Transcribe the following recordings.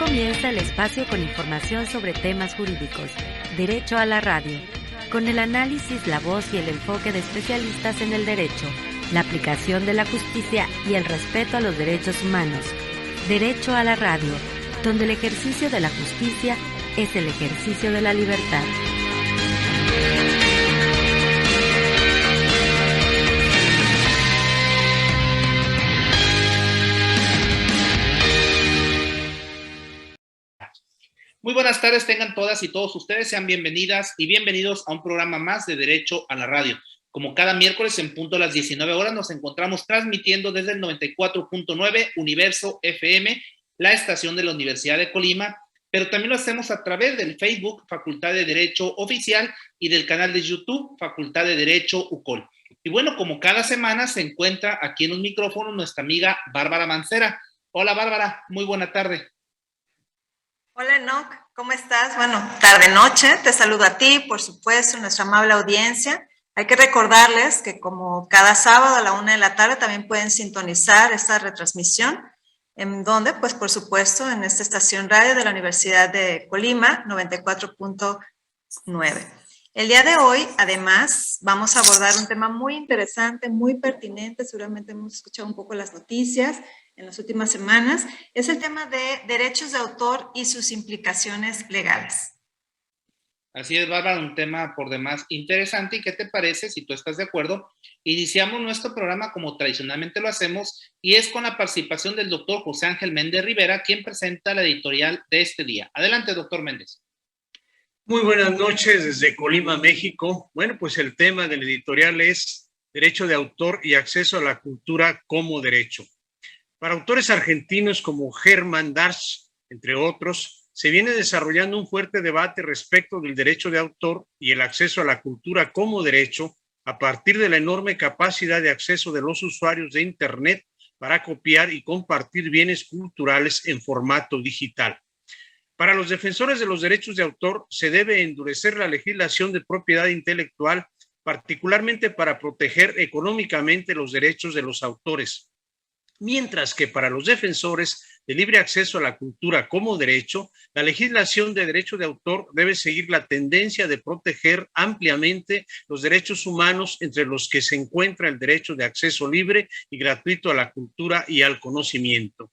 comienza el espacio con información sobre temas jurídicos, Derecho a la Radio, con el análisis, la voz y el enfoque de especialistas en el derecho, la aplicación de la justicia y el respeto a los derechos humanos. Derecho a la Radio, donde el ejercicio de la justicia es el ejercicio de la libertad. Muy buenas tardes, tengan todas y todos ustedes, sean bienvenidas y bienvenidos a un programa más de Derecho a la Radio. Como cada miércoles en punto a las 19 horas nos encontramos transmitiendo desde el 94.9 Universo FM, la estación de la Universidad de Colima, pero también lo hacemos a través del Facebook Facultad de Derecho Oficial y del canal de YouTube Facultad de Derecho UCOL. Y bueno, como cada semana se encuentra aquí en un micrófono nuestra amiga Bárbara Mancera. Hola Bárbara, muy buena tarde. Hola Enoch, ¿cómo estás? Bueno, tarde-noche, te saludo a ti, por supuesto, nuestra amable audiencia. Hay que recordarles que como cada sábado a la 1 de la tarde también pueden sintonizar esta retransmisión, en donde, pues por supuesto, en esta estación radio de la Universidad de Colima, 94.9. El día de hoy, además, vamos a abordar un tema muy interesante, muy pertinente, seguramente hemos escuchado un poco las noticias en las últimas semanas, es el tema de derechos de autor y sus implicaciones legales. Así es, Bárbara, un tema por demás interesante. ¿Y qué te parece, si tú estás de acuerdo? Iniciamos nuestro programa como tradicionalmente lo hacemos y es con la participación del doctor José Ángel Méndez Rivera, quien presenta la editorial de este día. Adelante, doctor Méndez. Muy buenas noches desde Colima, México. Bueno, pues el tema del editorial es derecho de autor y acceso a la cultura como derecho. Para autores argentinos como Germán Darsch, entre otros, se viene desarrollando un fuerte debate respecto del derecho de autor y el acceso a la cultura como derecho a partir de la enorme capacidad de acceso de los usuarios de Internet para copiar y compartir bienes culturales en formato digital. Para los defensores de los derechos de autor se debe endurecer la legislación de propiedad intelectual, particularmente para proteger económicamente los derechos de los autores. Mientras que para los defensores de libre acceso a la cultura como derecho, la legislación de derecho de autor debe seguir la tendencia de proteger ampliamente los derechos humanos, entre los que se encuentra el derecho de acceso libre y gratuito a la cultura y al conocimiento.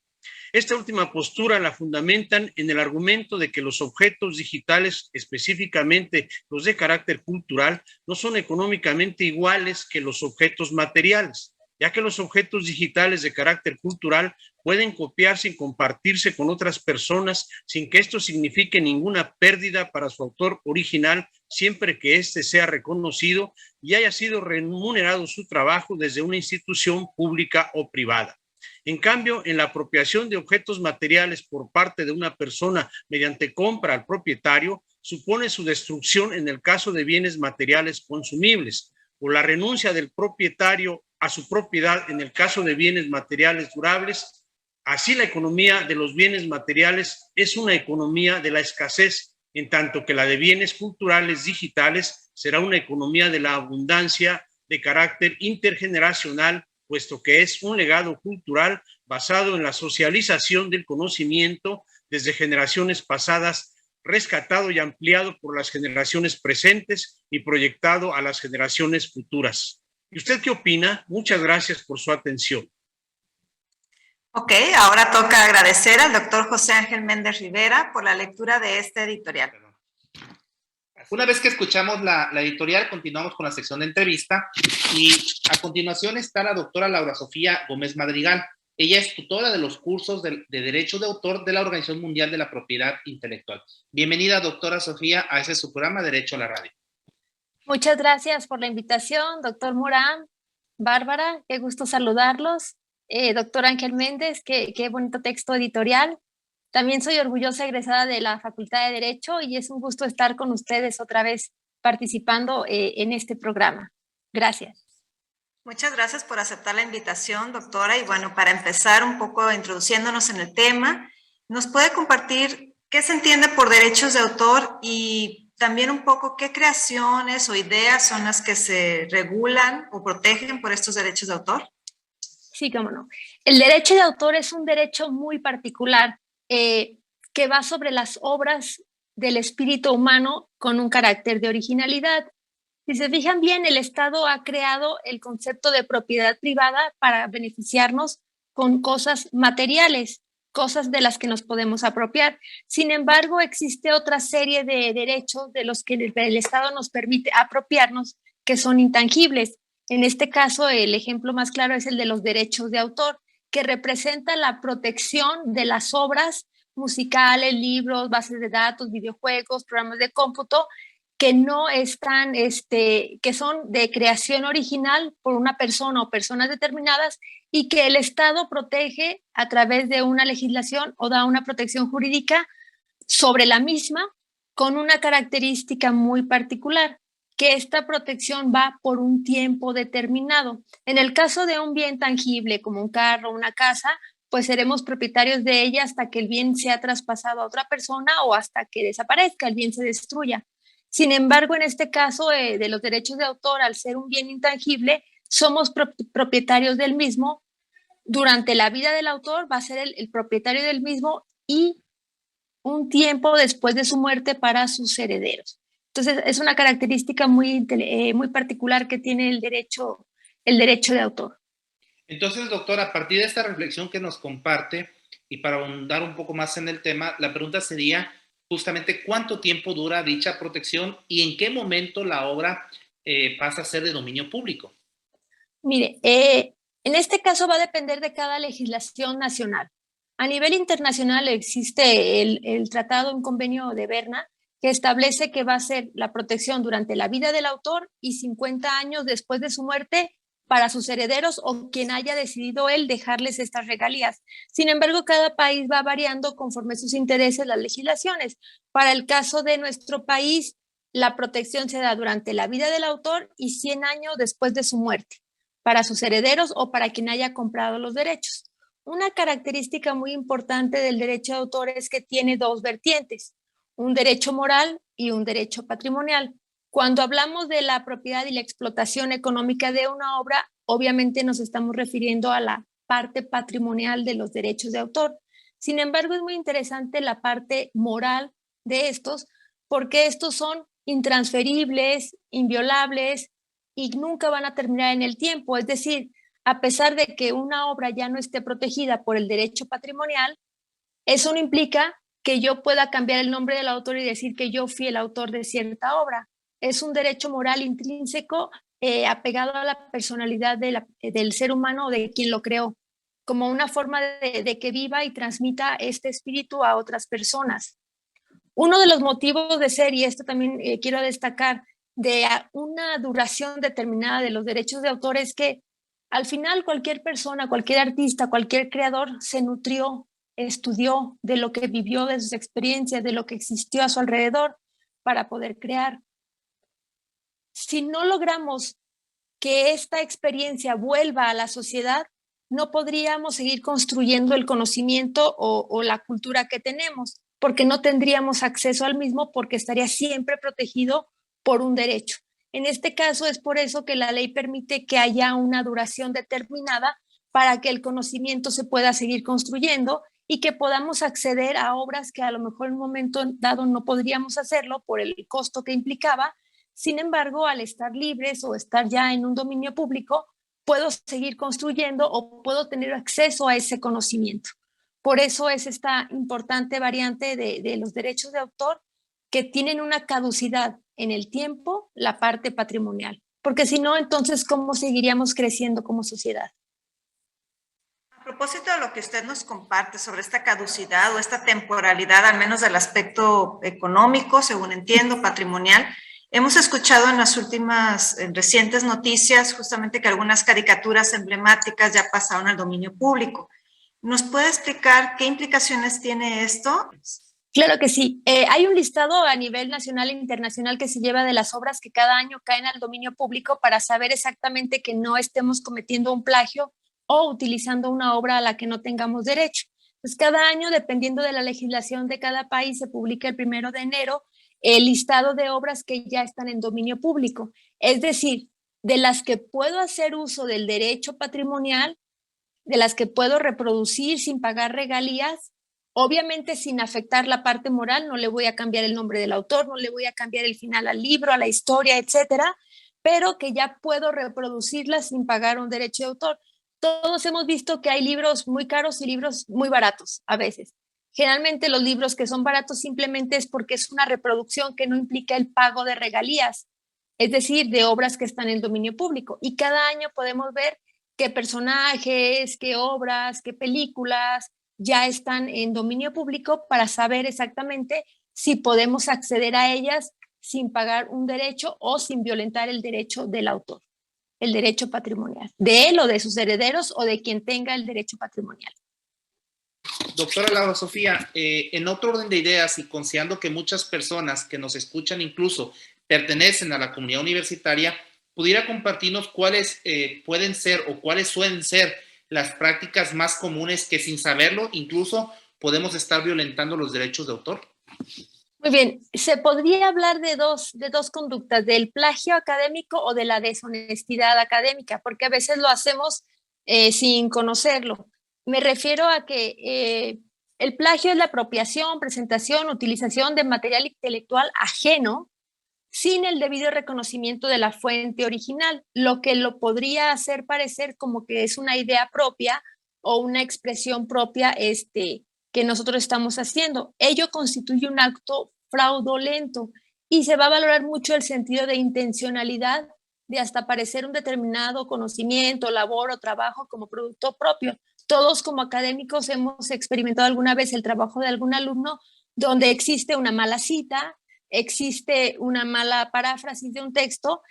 Esta última postura la fundamentan en el argumento de que los objetos digitales, específicamente los de carácter cultural, no son económicamente iguales que los objetos materiales, ya que los objetos digitales de carácter cultural pueden copiarse y compartirse con otras personas sin que esto signifique ninguna pérdida para su autor original, siempre que éste sea reconocido y haya sido remunerado su trabajo desde una institución pública o privada. En cambio, en la apropiación de objetos materiales por parte de una persona mediante compra al propietario, supone su destrucción en el caso de bienes materiales consumibles, o la renuncia del propietario a su propiedad en el caso de bienes materiales durables. Así, la economía de los bienes materiales es una economía de la escasez, en tanto que la de bienes culturales digitales será una economía de la abundancia de carácter intergeneracional, puesto que es un legado cultural basado en la socialización del conocimiento desde generaciones pasadas, rescatado y ampliado por las generaciones presentes y proyectado a las generaciones futuras. ¿Y usted qué opina? Muchas gracias por su atención. Ok, ahora toca agradecer al doctor José Ángel Méndez Rivera por la lectura de este editorial. Una vez que escuchamos la editorial, continuamos con la sección de entrevista y a continuación está la doctora Laura Sofía Gómez Madrigal. Ella es tutora de los cursos de Derecho de Autor de la Organización Mundial de la Propiedad Intelectual. Bienvenida, doctora Sofía, a ese su programa Derecho a la Radio. Muchas gracias por la invitación, doctor Morán, Bárbara, qué gusto saludarlos. Doctor Ángel Méndez, qué bonito texto editorial. También soy orgullosa egresada de la Facultad de Derecho y es un gusto estar con ustedes otra vez participando en este programa. Gracias. Muchas gracias por aceptar la invitación, doctora. Y bueno, para empezar un poco introduciéndonos en el tema, ¿nos puede compartir qué se entiende por derechos de autor y también un poco qué creaciones o ideas son las que se regulan o protegen por estos derechos de autor? Sí, cómo no. El derecho de autor es un derecho muy particular. que va sobre las obras del espíritu humano con un carácter de originalidad. Si se fijan bien, el Estado ha creado el concepto de propiedad privada para beneficiarnos con cosas materiales, cosas de las que nos podemos apropiar. Sin embargo, existe otra serie de derechos de los que el Estado nos permite apropiarnos que son intangibles. En este caso, el ejemplo más claro es el de los derechos de autor, que representa la protección de las obras musicales, libros, bases de datos, videojuegos, programas de cómputo, que no están, que son de creación original por una persona o personas determinadas y que el Estado protege a través de una legislación o da una protección jurídica sobre la misma con una característica muy particular, que esta protección va por un tiempo determinado. En el caso de un bien tangible como un carro, una casa, pues seremos propietarios de ella hasta que el bien sea traspasado a otra persona o hasta que desaparezca, el bien se destruya. Sin embargo, en este caso de los derechos de autor, al ser un bien intangible, somos propietarios del mismo. Durante la vida del autor va a ser el propietario del mismo y un tiempo después de su muerte para sus herederos. Entonces, es una característica muy particular que tiene el derecho de autor. Entonces, doctor, a partir de esta reflexión que nos comparte y para ahondar un poco más en el tema, la pregunta sería justamente cuánto tiempo dura dicha protección y en qué momento la obra pasa a ser de dominio público. Mire, en este caso va a depender de cada legislación nacional. A nivel internacional existe el tratado, un convenio de Berna, que establece que va a ser la protección durante la vida del autor y 50 años después de su muerte para sus herederos o quien haya decidido él dejarles estas regalías. Sin embargo, cada país va variando conforme sus intereses las legislaciones. Para el caso de nuestro país, la protección se da durante la vida del autor y 100 años después de su muerte, para sus herederos o para quien haya comprado los derechos. Una característica muy importante del derecho de autor es que tiene dos vertientes, un derecho moral y un derecho patrimonial. Cuando hablamos de la propiedad y la explotación económica de una obra, obviamente nos estamos refiriendo a la parte patrimonial de los derechos de autor. Sin embargo, es muy interesante la parte moral de estos, porque estos son intransferibles, inviolables y nunca van a terminar en el tiempo. Es decir, a pesar de que una obra ya no esté protegida por el derecho patrimonial, eso no implica que yo pueda cambiar el nombre del autor y decir que yo fui el autor de cierta obra. Es un derecho moral intrínseco apegado a la personalidad del ser humano o de quien lo creó, como una forma de que viva y transmita este espíritu a otras personas. Uno de los motivos de ser, y esto también quiero destacar, de una duración determinada de los derechos de autor es que al final cualquier persona, cualquier artista, cualquier creador se nutrió, estudió de lo que vivió, de sus experiencias, de lo que existió a su alrededor para poder crear. Si no logramos que esta experiencia vuelva a la sociedad, no podríamos seguir construyendo el conocimiento o la cultura que tenemos, porque no tendríamos acceso al mismo, porque estaría siempre protegido por un derecho. En este caso es por eso que la ley permite que haya una duración determinada para que el conocimiento se pueda seguir construyendo y que podamos acceder a obras que a lo mejor en un momento dado no podríamos hacerlo por el costo que implicaba. Sin embargo, al estar libres o estar ya en un dominio público, puedo seguir construyendo o puedo tener acceso a ese conocimiento. Por eso es esta importante variante de los derechos de autor que tienen una caducidad en el tiempo, la parte patrimonial. Porque si no, entonces, ¿cómo seguiríamos creciendo como sociedad? A propósito de lo que usted nos comparte sobre esta caducidad o esta temporalidad, al menos del aspecto económico, según entiendo, patrimonial, hemos escuchado en las últimas recientes noticias justamente que algunas caricaturas emblemáticas ya pasaron al dominio público. ¿Nos puede explicar qué implicaciones tiene esto? Claro que sí. Hay un listado a nivel nacional e internacional que se lleva de las obras que cada año caen al dominio público para saber exactamente que no estemos cometiendo un plagio o utilizando una obra a la que no tengamos derecho. Pues cada año, dependiendo de la legislación de cada país, se publica el 1 de enero el listado de obras que ya están en dominio público. Es decir, de las que puedo hacer uso del derecho patrimonial, de las que puedo reproducir sin pagar regalías, Obviamente sin afectar la parte moral, no le voy a cambiar el nombre del autor, no le voy a cambiar el final al libro, a la historia, etcétera, pero que ya puedo reproducirla sin pagar un derecho de autor. Todos hemos visto que hay libros muy caros y libros muy baratos a veces. Generalmente los libros que son baratos simplemente es porque es una reproducción que no implica el pago de regalías, es decir, de obras que están en dominio público. Y cada año podemos ver qué personajes, qué obras, qué películas ya están en dominio público para saber exactamente si podemos acceder a ellas sin pagar un derecho o sin violentar el derecho del autor, el derecho patrimonial, de él o de sus herederos o de quien tenga el derecho patrimonial. Doctora Laura Sofía, en otro orden de ideas y considerando que muchas personas que nos escuchan incluso pertenecen a la comunidad universitaria, ¿pudiera compartirnos cuáles pueden ser o cuáles suelen ser las prácticas más comunes que sin saberlo incluso podemos estar violentando los derechos de autor? Muy bien, se podría hablar de dos conductas, del plagio académico o de la deshonestidad académica, porque a veces lo hacemos sin conocerlo. Me refiero a que el plagio es la apropiación, presentación, utilización de material intelectual ajeno sin el debido reconocimiento de la fuente original, lo que lo podría hacer parecer como que es una idea propia o una expresión propia que nosotros estamos haciendo. Ello constituye un acto fraudulento y se va a valorar mucho el sentido de intencionalidad de hasta parecer un determinado conocimiento, labor o trabajo como producto propio. Todos como académicos hemos experimentado alguna vez el trabajo de algún alumno donde existe una mala cita, existe una mala paráfrasis de un texto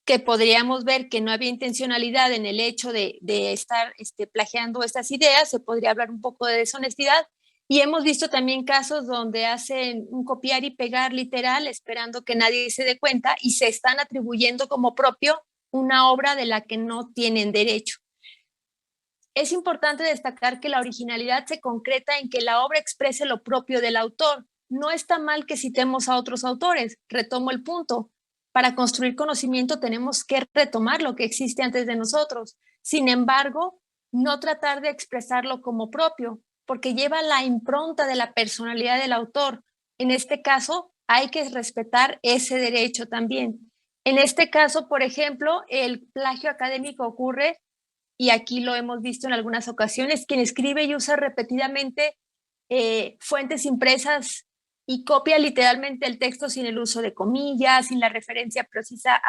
que podríamos ver que no había intencionalidad en el hecho de estar plagiando estas ideas, se podría hablar un poco de deshonestidad. Y hemos visto también casos donde hacen un copiar y pegar literal esperando que nadie se dé cuenta y se están atribuyendo como propio una obra de la que no tienen derecho. Es importante destacar que la originalidad se concreta en que la obra exprese lo propio del autor. No está mal que citemos a otros autores, retomo el punto. Para construir conocimiento tenemos que retomar lo que existe antes de nosotros. Sin embargo, no tratar de expresarlo como propio, porque lleva la impronta de la personalidad del autor. En este caso, hay que respetar ese derecho también. En este caso, por ejemplo, el plagio académico ocurre, y aquí lo hemos visto en algunas ocasiones, quien escribe y usa repetidamente fuentes impresas y copia literalmente el texto sin el uso de comillas, sin la referencia precisa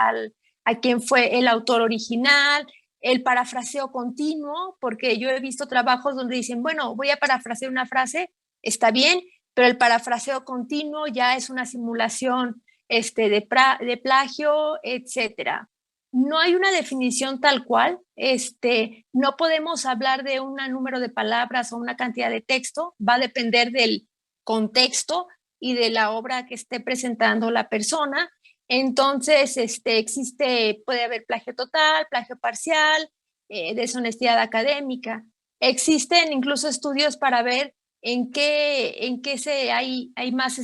a quién fue el autor original, el parafraseo continuo, porque yo he visto trabajos donde dicen, bueno, voy a parafrasear una frase, está bien, pero el parafraseo continuo ya es una simulación de plagio, etcétera. No hay una definición tal cual, no podemos hablar de un número de palabras o una cantidad de texto, va a depender del contexto y de la obra que esté presentando la persona. Entonces, puede haber plagio total, plagio parcial, deshonestidad académica. Existen incluso estudios para ver en qué hay más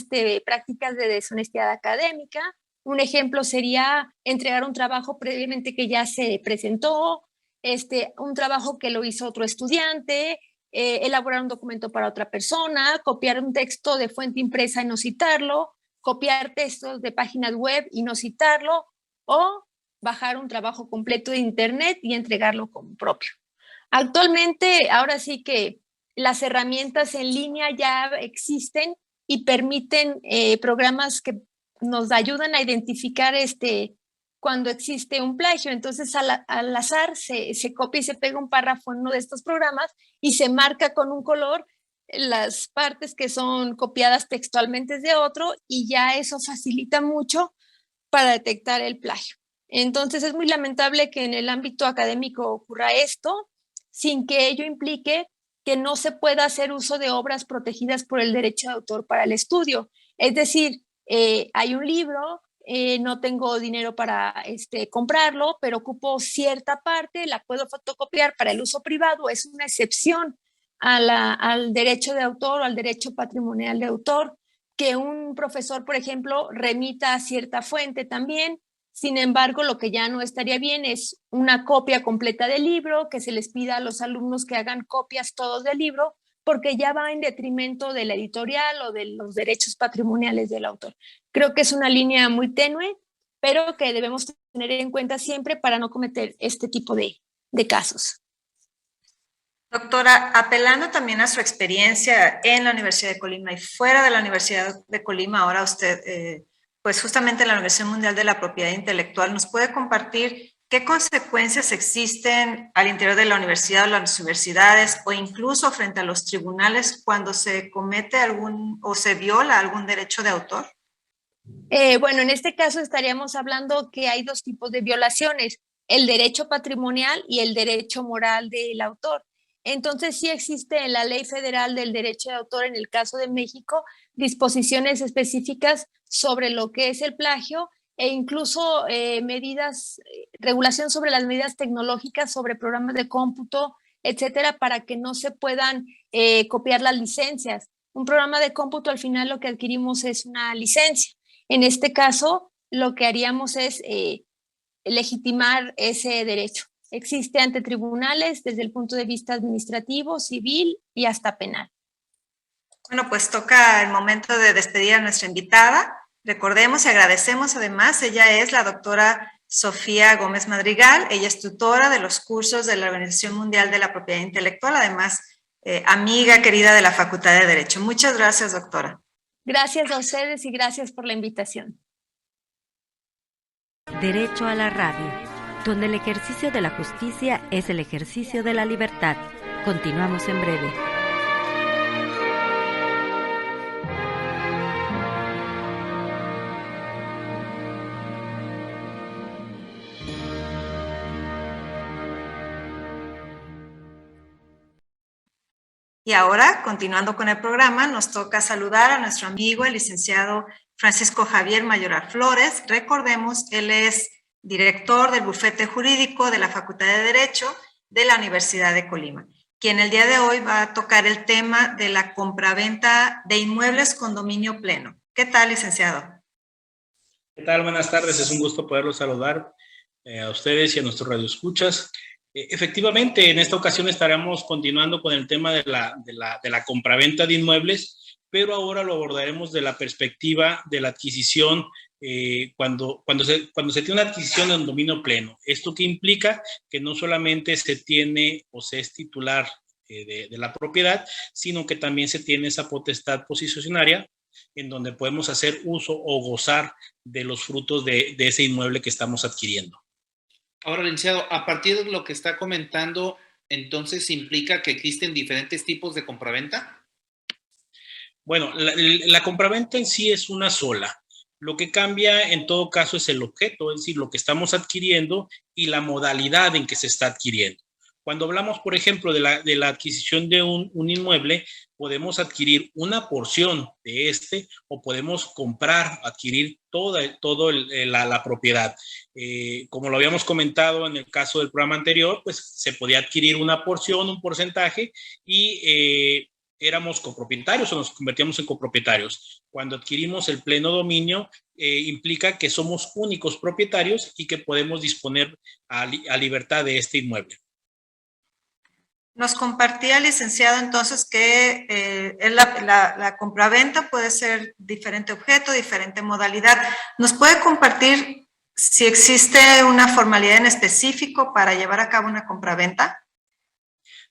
prácticas de deshonestidad académica. Un ejemplo sería entregar un trabajo previamente que ya se presentó, un trabajo que lo hizo otro estudiante, elaborar un documento para otra persona, copiar un texto de fuente impresa y no citarlo, copiar textos de páginas web y no citarlo, o bajar un trabajo completo de internet y entregarlo como propio. Actualmente, ahora sí que las herramientas en línea ya existen y permiten programas que nos ayudan a identificar cuando existe un plagio. Entonces, al azar se copia y se pega un párrafo en uno de estos programas y se marca con un color las partes que son copiadas textualmente de otro, y ya eso facilita mucho para detectar el plagio. Entonces, es muy lamentable que en el ámbito académico ocurra esto, sin que ello implique que no se pueda hacer uso de obras protegidas por el derecho de autor para el estudio. Es decir, hay un libro, no tengo dinero para comprarlo, pero ocupo cierta parte, la puedo fotocopiar para el uso privado, es una excepción al derecho de autor o al derecho patrimonial de autor, que un profesor, por ejemplo, remita a cierta fuente también. Sin embargo, lo que ya no estaría bien es una copia completa del libro, que se les pida a los alumnos que hagan copias todos del libro, porque ya va en detrimento de la editorial o de los derechos patrimoniales del autor. Creo que es una línea muy tenue, pero que debemos tener en cuenta siempre para no cometer este tipo de casos. Doctora, apelando también a su experiencia en la Universidad de Colima y fuera de la Universidad de Colima, ahora usted, pues justamente en la Universidad Mundial de la Propiedad Intelectual, ¿nos puede compartir qué consecuencias existen al interior de la universidad o las universidades o incluso frente a los tribunales cuando se comete algún o se viola algún derecho de autor? Bueno, en este caso estaríamos hablando que hay dos tipos de violaciones, el derecho patrimonial y el derecho moral del autor. Entonces sí existe en la Ley Federal del Derecho de Autor, en el caso de México, disposiciones específicas sobre lo que es el plagio e incluso regulación sobre las medidas tecnológicas, sobre programas de cómputo, etcétera, para que no se puedan copiar las licencias. Un programa de cómputo, al final lo que adquirimos es una licencia. En este caso, lo que haríamos es legitimar ese derecho. Existe ante tribunales desde el punto de vista administrativo, civil y hasta penal. Bueno, pues toca el momento de despedir a nuestra invitada. Recordemos y agradecemos además, ella es la doctora Sofía Gómez Madrigal, ella es tutora de los cursos de la Organización Mundial de la Propiedad Intelectual, además amiga querida de la Facultad de Derecho. Muchas gracias, doctora. Gracias a ustedes y gracias por la invitación. Derecho a la radio, donde el ejercicio de la justicia es el ejercicio de la libertad. Continuamos en breve. Y ahora, continuando con el programa, nos toca saludar a nuestro amigo, el licenciado Francisco Javier Mayoral Flores. Recordemos, él es director del bufete jurídico de la Facultad de Derecho de la Universidad de Colima, quien el día de hoy va a tocar el tema de la compraventa de inmuebles con dominio pleno. ¿Qué tal, licenciado? ¿Qué tal? Buenas tardes, es un gusto poderlos saludar a ustedes y a nuestros radioescuchas. Efectivamente, en esta ocasión estaremos continuando con el tema de la compraventa de inmuebles, pero ahora lo abordaremos de la perspectiva de la adquisición cuando se tiene una adquisición en dominio pleno. ¿Esto qué implica? Que no solamente se tiene o se es titular de la propiedad, sino que también se tiene esa potestad posicionaria en donde podemos hacer uso o gozar de los frutos de ese inmueble que estamos adquiriendo. Ahora, licenciado, a partir de lo que está comentando, entonces implica que existen diferentes tipos de compraventa. Bueno, la compraventa en sí es una sola. Lo que cambia en todo caso es el objeto, es decir, lo que estamos adquiriendo y la modalidad en que se está adquiriendo. Cuando hablamos, por ejemplo, de la adquisición de un inmueble, podemos adquirir una porción de este o podemos adquirir toda la propiedad. Como lo habíamos comentado en el caso del programa anterior, pues se podía adquirir una porción, un porcentaje y éramos copropietarios o nos convertíamos en copropietarios. Cuando adquirimos el pleno dominio, implica que somos únicos propietarios y que podemos disponer a libertad de este inmueble. Nos compartía, licenciado, entonces que la compraventa puede ser diferente objeto, diferente modalidad. ¿Nos puede compartir si existe una formalidad en específico para llevar a cabo una compraventa?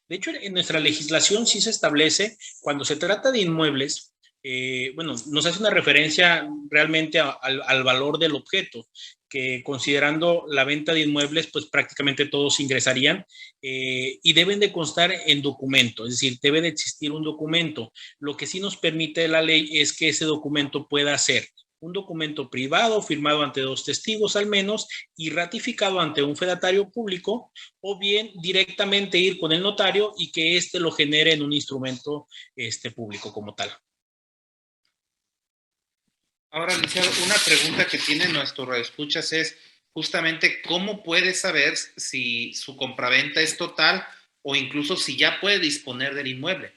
De hecho, en nuestra legislación sí se establece, cuando se trata de inmuebles, nos hace una referencia realmente al valor del objeto, que considerando la venta de inmuebles, pues prácticamente todos ingresarían y deben de constar en documento, es decir, debe de existir un documento. Lo que sí nos permite la ley es que ese documento pueda ser un documento privado firmado ante 2 testigos al menos y ratificado ante un fedatario público, o bien directamente ir con el notario y que éste lo genere en un instrumento público como tal. Ahora, licenciado, una pregunta que tienen nuestros radioescuchas es justamente cómo puede saber si su compraventa es total o incluso si ya puede disponer del inmueble.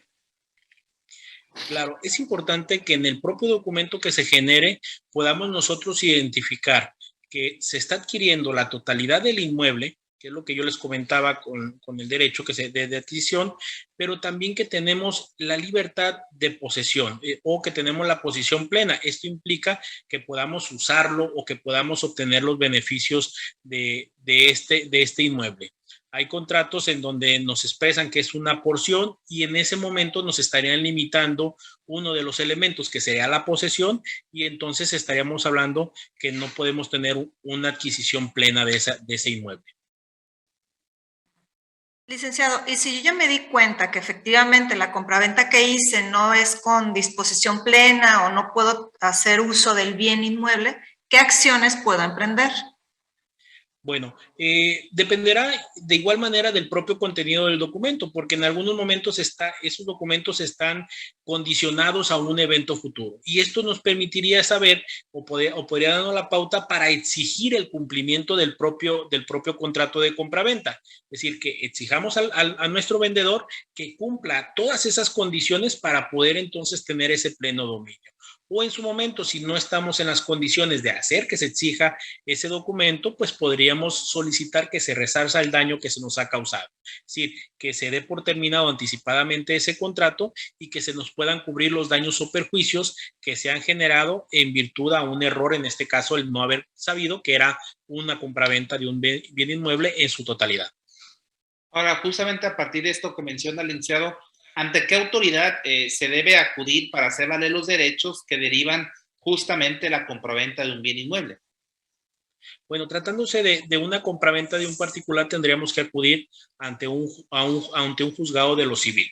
Claro, es importante que en el propio documento que se genere podamos nosotros identificar que se está adquiriendo la totalidad del inmueble, que es lo que yo les comentaba con el derecho de adquisición, pero también que tenemos la libertad de posesión o que tenemos la posesión plena. Esto implica que podamos usarlo o que podamos obtener los beneficios de este inmueble. Hay contratos en donde nos expresan que es una porción y en ese momento nos estarían limitando uno de los elementos que sería la posesión y entonces estaríamos hablando que no podemos tener una adquisición plena de ese inmueble. Licenciado, y si yo ya me di cuenta que efectivamente la compraventa que hice no es con disposición plena o no puedo hacer uso del bien inmueble, ¿qué acciones puedo emprender? Bueno, dependerá de igual manera del propio contenido del documento, porque en algunos momentos esos documentos están condicionados a un evento futuro. Y esto nos permitiría saber o podría darnos la pauta para exigir el cumplimiento del propio contrato de compraventa. Es decir, que exijamos a nuestro vendedor que cumpla todas esas condiciones para poder entonces tener ese pleno dominio. O en su momento, si no estamos en las condiciones de hacer que se exija ese documento, pues podríamos solicitar que se resarza el daño que se nos ha causado. Es decir, que se dé por terminado anticipadamente ese contrato y que se nos puedan cubrir los daños o perjuicios que se han generado en virtud a un error, en este caso el no haber sabido que era una compraventa de un bien inmueble en su totalidad. Ahora, justamente a partir de esto que menciona el licenciado, ¿ante qué autoridad se debe acudir para hacer valer los derechos que derivan justamente de la compraventa de un bien inmueble? Bueno, tratándose de una compraventa de un particular, tendríamos que acudir ante un juzgado de lo civil.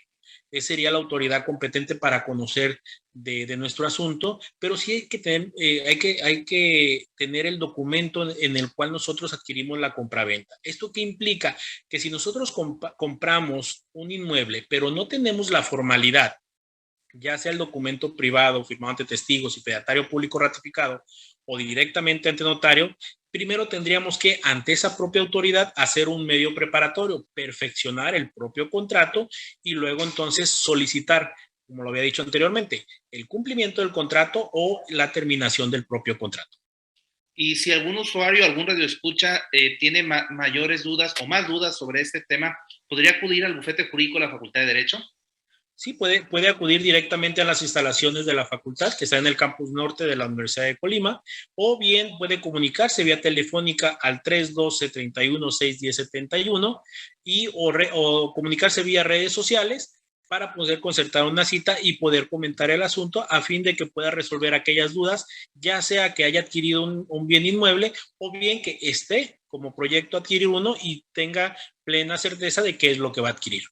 Esa sería la autoridad competente para conocer de nuestro asunto, pero sí hay que tener el documento en el cual nosotros adquirimos la compraventa. ¿Esto qué implica? Que si nosotros compramos un inmueble, pero no tenemos la formalidad, ya sea el documento privado firmado ante testigos y fedatario público ratificado o directamente ante notario, primero tendríamos que, ante esa propia autoridad, hacer un medio preparatorio, perfeccionar el propio contrato y luego entonces solicitar, como lo había dicho anteriormente, el cumplimiento del contrato o la terminación del propio contrato. Y si algún usuario, algún radioescucha tiene mayores dudas o más dudas sobre este tema, ¿podría acudir al bufete jurídico de la Facultad de Derecho? Sí, puede acudir directamente a las instalaciones de la facultad, que está en el campus norte de la Universidad de Colima, o bien puede comunicarse vía telefónica al 312-31-610-71 o comunicarse vía redes sociales para poder concertar una cita y poder comentar el asunto a fin de que pueda resolver aquellas dudas, ya sea que haya adquirido un bien inmueble o bien que esté como proyecto a adquirir uno y tenga plena certeza de qué es lo que va a adquirir.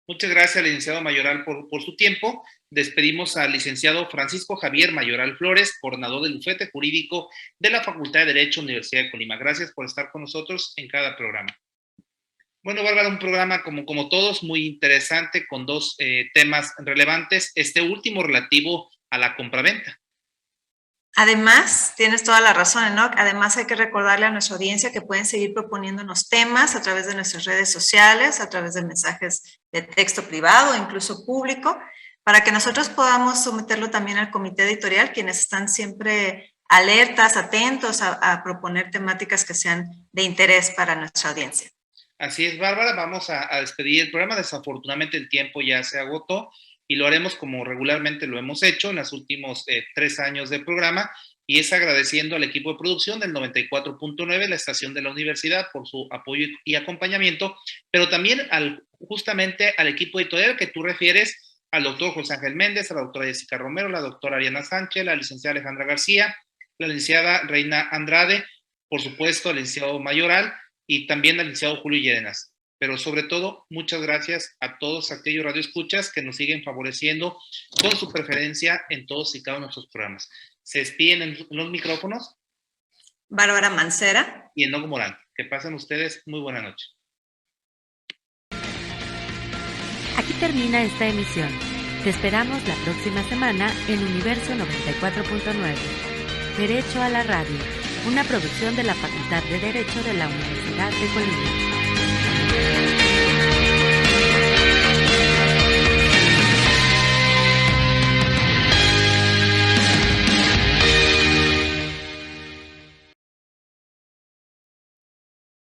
Muchas gracias, licenciado Mayoral, por su tiempo. Despedimos al licenciado Francisco Javier Mayoral Flores, coordinador del bufete jurídico de la Facultad de Derecho, Universidad de Colima. Gracias por estar con nosotros en cada programa. Bueno, Bárbara, un programa como todos, muy interesante, con dos temas relevantes. Este último relativo a la compraventa. Además, tienes toda la razón, Enoc. Además, hay que recordarle a nuestra audiencia que pueden seguir proponiéndonos temas a través de nuestras redes sociales, a través de mensajes de texto privado o incluso público, para que nosotros podamos someterlo también al comité editorial, quienes están siempre alertas, atentos a proponer temáticas que sean de interés para nuestra audiencia. Así es, Bárbara. Vamos a despedir el programa. Desafortunadamente el tiempo ya se agotó. Y lo haremos como regularmente lo hemos hecho en los últimos 3 años del programa, y es agradeciendo al equipo de producción del 94.9, la estación de la universidad, por su apoyo y acompañamiento, pero también justamente al equipo editorial que tú refieres, al doctor José Ángel Méndez, a la doctora Jessica Romero, la doctora Ariana Sánchez, la licenciada Alejandra García, la licenciada Reina Andrade, por supuesto al licenciado Mayoral y también al licenciado Julio Llerenas. Pero sobre todo, muchas gracias a todos aquellos radioescuchas que nos siguen favoreciendo con su preferencia en todos y cada uno de nuestros programas. Se despiden en los micrófonos Bárbara Mancera y Enoc Morán. Que pasen ustedes muy buena noche. Aquí termina esta emisión. Te esperamos la próxima semana en Universo 94.9. Derecho a la Radio, una producción de la Facultad de Derecho de la Universidad de Colima.